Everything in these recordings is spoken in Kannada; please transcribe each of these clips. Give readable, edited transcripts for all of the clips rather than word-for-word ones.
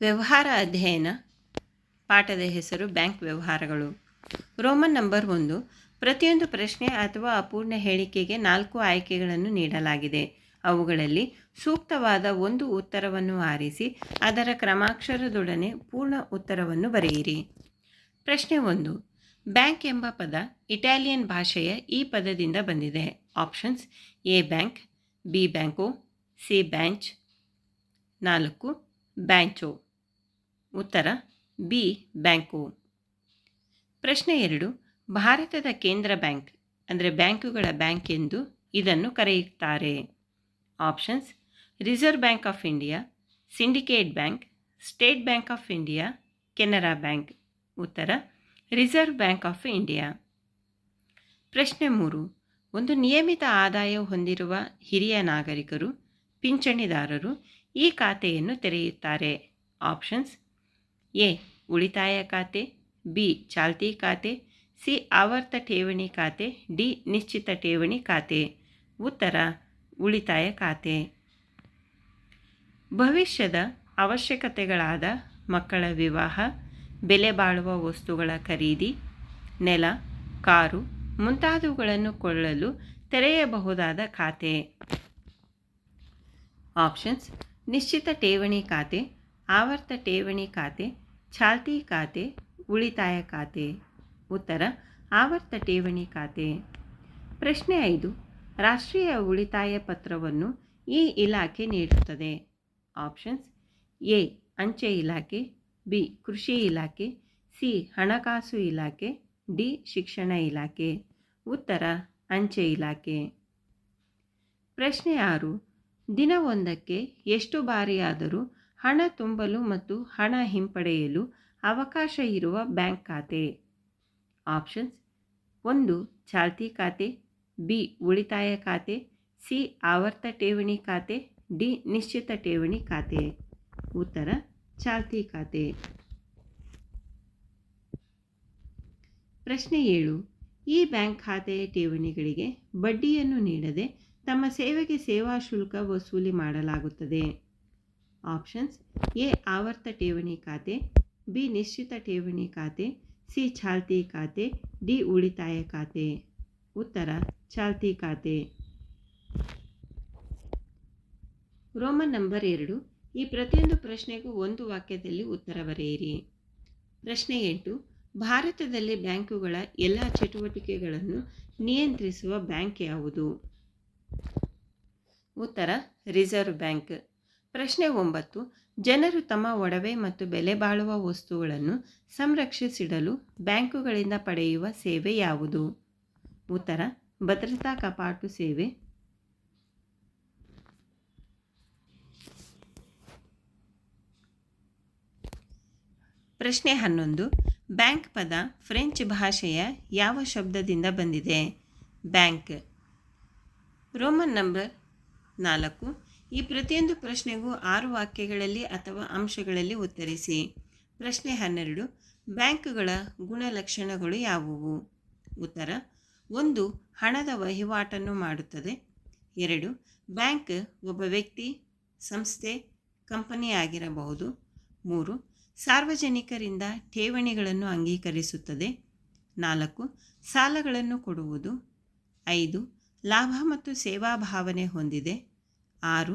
ವ್ಯವಹಾರ ಅಧ್ಯಯನ ಪಾಠದ ಹೆಸರು ಬ್ಯಾಂಕ್ ವ್ಯವಹಾರಗಳು. Roman number 1. ಪ್ರತಿಯೊಂದು ಪ್ರಶ್ನೆ ಅಥವಾ ಅಪೂರ್ಣ ಹೇಳಿಕೆಗೆ 4 ಆಯ್ಕೆಗಳನ್ನು ನೀಡಲಾಗಿದೆ. ಅವುಗಳಲ್ಲಿ ಸೂಕ್ತವಾದ ಒಂದು ಉತ್ತರವನ್ನು ಆರಿಸಿ ಅದರ ಕ್ರಮಾಕ್ಷರದೊಡನೆ ಪೂರ್ಣ ಉತ್ತರವನ್ನು ಬರೆಯಿರಿ. ಪ್ರಶ್ನೆ 1. ಬ್ಯಾಂಕ್ ಎಂಬ ಪದ ಇಟಾಲಿಯನ್ ಭಾಷೆಯ ಈ ಪದದಿಂದ ಬಂದಿದೆ. ಆಪ್ಷನ್ಸ್: ಎ ಬ್ಯಾಂಕ್, ಬಿ ಬ್ಯಾಂಕೋ, ಸಿ ಬ್ಯಾಂಚ್, 4 ಬ್ಯಾಂಚೋ. ಉತ್ತರ ಬಿ ಬ್ಯಾಂಕೋ. ಪ್ರಶ್ನೆ 2. ಭಾರತದ ಕೇಂದ್ರ ಬ್ಯಾಂಕ್ ಅಂದರೆ ಬ್ಯಾಂಕುಗಳ ಬ್ಯಾಂಕ್ ಎಂದು ಇದನ್ನು ಕರೆಯುತ್ತಾರೆ. Options: reserve bank of India, syndicate bank, state bank of India, Canara bank. ಉತ್ತರ ರಿಸರ್ವ್ ಬ್ಯಾಂಕ್ ಆಫ್ ಇಂಡಿಯಾ. ಪ್ರಶ್ನೆ 3. ಒಂದು ನಿಯಮಿತ ಆದಾಯ ಹೊಂದಿರುವ ಹಿರಿಯ ನಾಗರಿಕರು, ಪಿಂಚಣಿದಾರರು ಈ ಖಾತೆಯನ್ನು ತೆರೆಯುತ್ತಾರೆ. ಆಪ್ಷನ್ಸ್: ಎ ಉಳಿತಾಯ ಖಾತೆ, ಬಿ ಚಾಲ್ತಿ ಖಾತೆ, ಸಿ ಆವರ್ತ ಠೇವಣಿ ಖಾತೆ, ಡಿ ನಿಶ್ಚಿತ ಠೇವಣಿ ಖಾತೆ. ಉತ್ತರ ಉಳಿತಾಯ ಖಾತೆ. ಭವಿಷ್ಯದ ಅವಶ್ಯಕತೆಗಳಾದ ಮಕ್ಕಳ ವಿವಾಹ, ಬೆಲೆ ಬಾಳುವ ವಸ್ತುಗಳ ಖರೀದಿ, ನೆಲ, ಕಾರು ಮುಂತಾದವುಗಳನ್ನು ಕೊಳ್ಳಲು ತೆರೆಯಬಹುದಾದ ಖಾತೆ. ಆಪ್ಷನ್ಸ್: ನಿಶ್ಚಿತ ಠೇವಣಿ ಖಾತೆ, ಆವರ್ತ ಠೇವಣಿ ಖಾತೆ, ಚಾಲ್ತಿ ಖಾತೆ, ಉಳಿತಾಯ ಖಾತೆ. ಉತ್ತರ ಆವರ್ತ ಠೇವಣಿ ಖಾತೆ. ಪ್ರಶ್ನೆ 5. ರಾಷ್ಟ್ರೀಯ ಉಳಿತಾಯ ಪತ್ರವನ್ನು ಈ ಇಲಾಖೆ ನೀಡುತ್ತದೆ. ಆಪ್ಷನ್ಸ್: ಎ ಅಂಚೆ ಇಲಾಖೆ, ಬಿ ಕೃಷಿ ಇಲಾಖೆ, ಸಿ ಹಣಕಾಸು ಇಲಾಖೆ, ಡಿ ಶಿಕ್ಷಣ ಇಲಾಖೆ. ಉತ್ತರ ಅಂಚೆ ಇಲಾಖೆ. ಪ್ರಶ್ನೆ 6. ದಿನವೊಂದಕ್ಕೆ ಎಷ್ಟು ಬಾರಿಯಾದರೂ ಹಣ ತುಂಬಲು ಮತ್ತು ಹಣ ಹಿಂಪಡೆಯಲು ಅವಕಾಶ ಇರುವ ಬ್ಯಾಂಕ್ ಖಾತೆ. ಆಪ್ಷನ್ಸ್: 1 ಚಾಲ್ತಿ ಖಾತೆ, ಬಿ ಉಳಿತಾಯ ಖಾತೆ, ಸಿ ಆವರ್ತ ಠೇವಣಿ ಖಾತೆ, ಡಿ ನಿಶ್ಚಿತ ಠೇವಣಿ ಖಾತೆ. ಉತ್ತರ ಚಾಲ್ತಿ ಖಾತೆ. ಪ್ರಶ್ನೆ 7. ಈ ಬ್ಯಾಂಕ್ ಖಾತೆಯ ಠೇವಣಿಗಳಿಗೆ ಬಡ್ಡಿಯನ್ನು ನೀಡದೆ ತಮ್ಮ ಸೇವೆಗೆ ಸೇವಾ ಶುಲ್ಕ ವಸೂಲಿ ಮಾಡಲಾಗುತ್ತದೆ. ಆಪ್ಷನ್ಸ್: ಎ ಆವರ್ತ ಠೇವಣಿ ಖಾತೆ, ಬಿ ನಿಶ್ಚಿತ ಠೇವಣಿ ಖಾತೆ, ಸಿ ಚಾಲ್ತಿ ಖಾತೆ, ಡಿ ಉಳಿತಾಯ ಖಾತೆ. ಉತ್ತರ ಚಾಲ್ತಿ ಖಾತೆ. Roman number 2. ಈ ಪ್ರತಿಯೊಂದು ಪ್ರಶ್ನೆಗೂ ಒಂದು ವಾಕ್ಯದಲ್ಲಿ ಉತ್ತರ ಬರೆಯಿರಿ. ಪ್ರಶ್ನೆ 8. ಭಾರತದಲ್ಲಿ ಬ್ಯಾಂಕುಗಳ ಎಲ್ಲ ಚಟುವಟಿಕೆಗಳನ್ನು ನಿಯಂತ್ರಿಸುವ ಬ್ಯಾಂಕ್ ಯಾವುದು? ಉತ್ತರ ರಿಸರ್ವ್ ಬ್ಯಾಂಕ್. ಪ್ರಶ್ನೆ 9. ಜನರು ತಮ್ಮ ಒಡವೆ ಮತ್ತು ಬೆಲೆ ಬಾಳುವ ವಸ್ತುಗಳನ್ನು ಸಂರಕ್ಷಿಸಿಡಲು ಬ್ಯಾಂಕುಗಳಿಂದ ಪಡೆಯುವ ಸೇವೆ ಯಾವುದು? ಉತ್ತರ ಭದ್ರತಾ ಕಪಾಟು ಸೇವೆ. ಪ್ರಶ್ನೆ 11. ಬ್ಯಾಂಕ್ ಪದ ಫ್ರೆಂಚ್ ಭಾಷೆಯ ಯಾವ ಶಬ್ದದಿಂದ ಬಂದಿದೆ? ಬ್ಯಾಂಕ್. Roman number 4. ಈ ಪ್ರತಿಯೊಂದು ಪ್ರಶ್ನೆಗೂ 6 ವಾಕ್ಯಗಳಲ್ಲಿ ಅಥವಾ ಅಂಶಗಳಲ್ಲಿ ಉತ್ತರಿಸಿ. ಪ್ರಶ್ನೆ 12. ಬ್ಯಾಂಕುಗಳ ಗುಣಲಕ್ಷಣಗಳು ಯಾವುವು? ಉತ್ತರ: 1 ಹಣದ ವಹಿವಾಟನ್ನು ಮಾಡುತ್ತದೆ. 2 ಬ್ಯಾಂಕ್ ಒಬ್ಬ ವ್ಯಕ್ತಿ, ಸಂಸ್ಥೆ, ಕಂಪನಿ ಆಗಿರಬಹುದು. 3 ಸಾರ್ವಜನಿಕರಿಂದ ಠೇವಣಿಗಳನ್ನು ಅಂಗೀಕರಿಸುತ್ತದೆ. 4 ಸಾಲಗಳನ್ನು ಕೊಡುವುದು. 5 ಲಾಭ ಮತ್ತು ಸೇವಾ ಭಾವನೆ ಹೊಂದಿದೆ. 6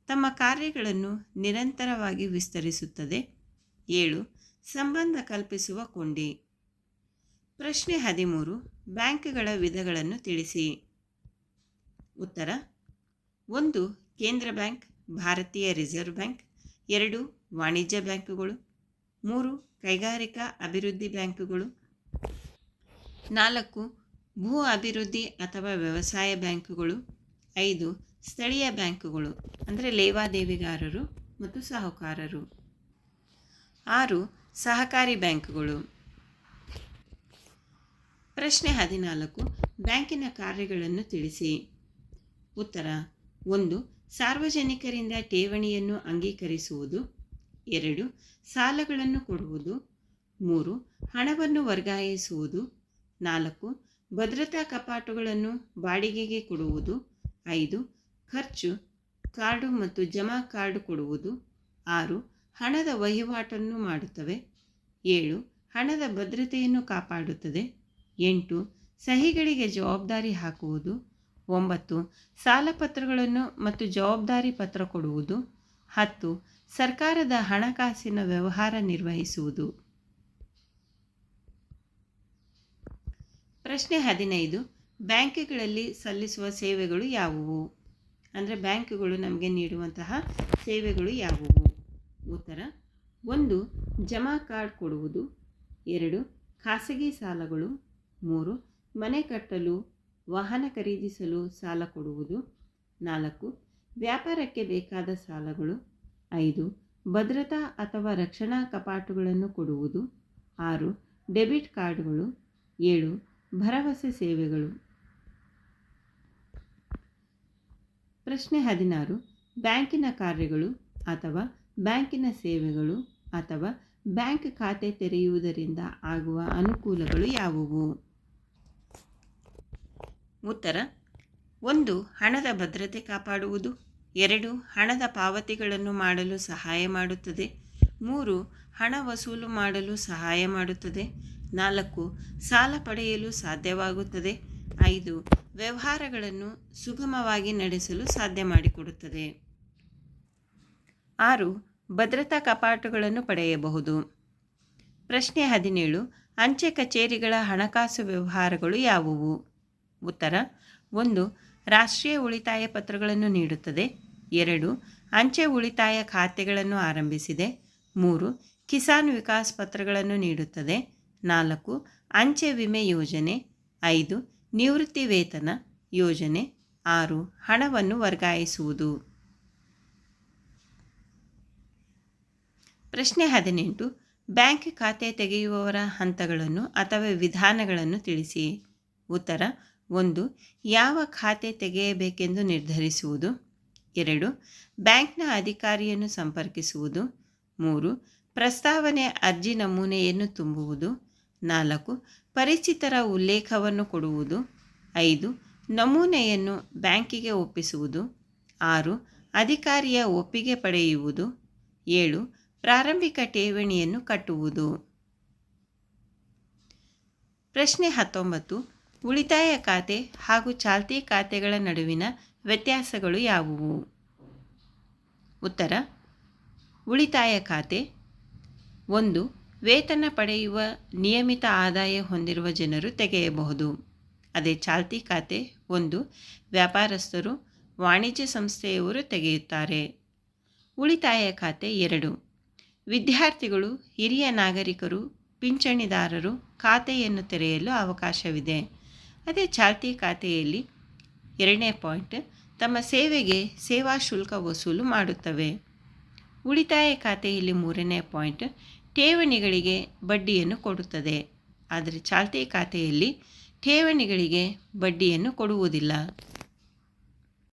ತಮ್ಮ ಕಾರ್ಯಗಳನ್ನು ನಿರಂತರವಾಗಿ ವಿಸ್ತರಿಸುತ್ತದೆ. 7 ಸಂಬಂಧ ಕಲ್ಪಿಸುವ ಕೊಂಡಿ. ಪ್ರಶ್ನೆ 13. ಬ್ಯಾಂಕ್ಗಳ ವಿಧಗಳನ್ನು ತಿಳಿಸಿ. ಉತ್ತರ: 1 ಕೇಂದ್ರ ಬ್ಯಾಂಕ್, ಭಾರತೀಯ ರಿಸರ್ವ್ ಬ್ಯಾಂಕ್. 2 ವಾಣಿಜ್ಯ ಬ್ಯಾಂಕುಗಳು. 3 ಕೈಗಾರಿಕಾ ಅಭಿವೃದ್ಧಿ ಬ್ಯಾಂಕುಗಳು. 4 ಭೂ ಅಭಿವೃದ್ಧಿ ಅಥವಾ ವ್ಯವಸಾಯ ಬ್ಯಾಂಕುಗಳು. 5 ಸ್ಥಳೀಯ ಬ್ಯಾಂಕುಗಳು ಅಂದರೆ ಲೇವಾದೇವಿಗಾರರು ಮತ್ತು ಸಾಹುಕಾರರು. 6 ಸಹಕಾರಿ ಬ್ಯಾಂಕುಗಳು. ಪ್ರಶ್ನೆ 14. ಬ್ಯಾಂಕಿನ ಕಾರ್ಯಗಳನ್ನು ತಿಳಿಸಿ. ಉತ್ತರ: 1 ಸಾರ್ವಜನಿಕರಿಂದ ಠೇವಣಿಯನ್ನು ಅಂಗೀಕರಿಸುವುದು. 2 ಸಾಲಗಳನ್ನು ಕೊಡುವುದು. 3 ಹಣವನ್ನು ವರ್ಗಾಯಿಸುವುದು. 4 ಭದ್ರತಾ ಕಪಾಟುಗಳನ್ನು ಬಾಡಿಗೆಗೆ ಕೊಡುವುದು. 5 ಖರ್ಚು ಕಾರ್ಡು ಮತ್ತು ಜಮಾ ಕಾರ್ಡು ಕೊಡುವುದು. 6 ಹಣದ ವಹಿವಾಟನ್ನು ಮಾಡುತ್ತವೆ. 7 ಹಣದ ಭದ್ರತೆಯನ್ನು ಕಾಪಾಡುತ್ತದೆ. 8 ಸಹಿಗಳಿಗೆ ಜವಾಬ್ದಾರಿ ಹಾಕುವುದು. 9 ಸಾಲಪತ್ರಗಳನ್ನು ಮತ್ತು ಜವಾಬ್ದಾರಿ ಪತ್ರ ಕೊಡುವುದು. 10 ಸರ್ಕಾರದ ಹಣಕಾಸಿನ ವ್ಯವಹಾರ ನಿರ್ವಹಿಸುವುದು. ಪ್ರಶ್ನೆ 15 ಬ್ಯಾಂಕ್ಗಳಲ್ಲಿ ಸಲ್ಲಿಸುವ ಸೇವೆಗಳು ಯಾವುವು? ಅಂದರೆ ಬ್ಯಾಂಕುಗಳು ನಮಗೆ ನೀಡುವಂತಹ ಸೇವೆಗಳು ಯಾವುವು? ಉತ್ತರ: 1 ಜಮಾ ಕಾರ್ಡ್ ಕೊಡುವುದು. 2 ಖಾಸಗಿ ಸಾಲಗಳು. 3 ಮನೆ ಕಟ್ಟಲು, ವಾಹನ ಖರೀದಿಸಲು ಸಾಲ ಕೊಡುವುದು. 4 ವ್ಯಾಪಾರಕ್ಕೆ ಬೇಕಾದ ಸಾಲಗಳು. 5 ಭದ್ರತಾ ಅಥವಾ ರಕ್ಷಣಾ ಕಪಾಟುಗಳನ್ನು ಕೊಡುವುದು. 6 ಡೆಬಿಟ್ ಕಾರ್ಡ್ಗಳು. 7 ಭರವಸೆ ಸೇವೆಗಳು. ಪ್ರಶ್ನೆ 16 ಬ್ಯಾಂಕಿನ ಕಾರ್ಯಗಳು ಅಥವಾ ಬ್ಯಾಂಕಿನ ಸೇವೆಗಳು ಅಥವಾ ಬ್ಯಾಂಕ್ ಖಾತೆ ತೆರೆಯುವುದರಿಂದ ಆಗುವ ಅನುಕೂಲಗಳು ಯಾವುವು? ಉತ್ತರ: 1 ಹಣದ ಭದ್ರತೆ ಕಾಪಾಡುವುದು. 2 ಹಣದ ಪಾವತಿಗಳನ್ನು ಮಾಡಲು ಸಹಾಯ ಮಾಡುತ್ತದೆ. 3 ಹಣ ವಸೂಲು ಮಾಡಲು ಸಹಾಯ ಮಾಡುತ್ತದೆ. 4 ಸಾಲ ಪಡೆಯಲು ಸಾಧ್ಯವಾಗುತ್ತದೆ. 5 ವ್ಯವಹಾರಗಳನ್ನು ಸುಗಮವಾಗಿ ನಡೆಸಲು ಸಾಧ್ಯ ಮಾಡಿಕೊಡುತ್ತದೆ. 6 ಭದ್ರತಾ ಕಪಾಟುಗಳನ್ನು ಪಡೆಯಬಹುದು. ಪ್ರಶ್ನೆ 17 ಅಂಚೆ ಕಚೇರಿಗಳ ಹಣಕಾಸು ವ್ಯವಹಾರಗಳು ಯಾವುವು? ಉತ್ತರ: 1 ರಾಷ್ಟ್ರೀಯ ಉಳಿತಾಯ ಪತ್ರಗಳನ್ನು ನೀಡುತ್ತದೆ. 2 ಅಂಚೆ ಉಳಿತಾಯ ಖಾತೆಗಳನ್ನು ಆರಂಭಿಸಿದೆ. 3 ಕಿಸಾನ್ ವಿಕಾಸ್ ಪತ್ರಗಳನ್ನು ನೀಡುತ್ತದೆ. 4 ಅಂಚೆ ವಿಮೆ ಯೋಜನೆ. 5 ನಿವೃತ್ತಿ ವೇತನ ಯೋಜನೆ. 6 ಹಣವನ್ನು ವರ್ಗಾಯಿಸುವುದು. ಪ್ರಶ್ನೆ 18 ಬ್ಯಾಂಕ್ ಖಾತೆ ತೆಗೆಯುವವರ ಹಂತಗಳನ್ನು ಅಥವಾ ವಿಧಾನಗಳನ್ನು ತಿಳಿಸಿ. ಉತ್ತರ: 1 ಯಾವ ಖಾತೆ ತೆಗೆಯಬೇಕೆಂದು ನಿರ್ಧರಿಸುವುದು. 2 ಬ್ಯಾಂಕ್ನ ಅಧಿಕಾರಿಯನ್ನು ಸಂಪರ್ಕಿಸುವುದು. 3 ಪ್ರಸ್ತಾವನೆ ಅರ್ಜಿ ನಮೂನೆಯನ್ನು ತುಂಬುವುದು. 4 ಪರಿಚಿತರ ಉಲ್ಲೇಖವನ್ನು ಕೊಡುವುದು. 5 ನಮೂನೆಯನ್ನು ಬ್ಯಾಂಕಿಗೆ ಒಪ್ಪಿಸುವುದು. 6 ಅಧಿಕಾರಿಯ ಒಪ್ಪಿಗೆ ಪಡೆಯುವುದು. 7 ಪ್ರಾರಂಭಿಕ ಠೇವಣಿಯನ್ನು ಕಟ್ಟುವುದು. ಪ್ರಶ್ನೆ 19 ಉಳಿತಾಯ ಖಾತೆ ಹಾಗೂ ಚಾಲ್ತಿ ಖಾತೆಗಳ ನಡುವಿನ ವ್ಯತ್ಯಾಸಗಳು ಯಾವುವು? ಉತ್ತರ: ಉಳಿತಾಯ ಖಾತೆ 1 ವೇತನ ಪಡೆಯುವ ನಿಯಮಿತ ಆದಾಯ ಹೊಂದಿರುವ ಜನರು ತೆಗೆಯಬಹುದು. ಅದೇ ಚಾಲ್ತಿ ಖಾತೆ 1 ವ್ಯಾಪಾರಸ್ಥರು, ವಾಣಿಜ್ಯ ಸಂಸ್ಥೆಯವರು ತೆಗೆಯುತ್ತಾರೆ. ಉಳಿತಾಯ ಖಾತೆ 2 ವಿದ್ಯಾರ್ಥಿಗಳು, ಹಿರಿಯ ನಾಗರಿಕರು, ಪಿಂಚಣಿದಾರರು ಖಾತೆಯನ್ನು ತೆರೆಯಲು ಅವಕಾಶವಿದೆ. ಅದೇ ಚಾಲ್ತಿ ಖಾತೆಯಲ್ಲಿ 2ನೇ ಪಾಯಿಂಟ್ ತಮ್ಮ ಸೇವೆಗೆ ಸೇವಾ ಶುಲ್ಕ ವಸೂಲು ಮಾಡುತ್ತವೆ. ಉಳಿತಾಯ ಖಾತೆಯಲ್ಲಿ 3ನೇ ಪಾಯಿಂಟ್ ಠೇವಣಿಗಳಿಗೆ ಬಡ್ಡಿಯನ್ನು ಕೊಡುತ್ತದೆ. ಆದರೆ ಚಾಲ್ತಿ ಖಾತೆಯಲ್ಲಿ ಠೇವಣಿಗಳಿಗೆ ಬಡ್ಡಿಯನ್ನು ಕೊಡುವುದಿಲ್ಲ.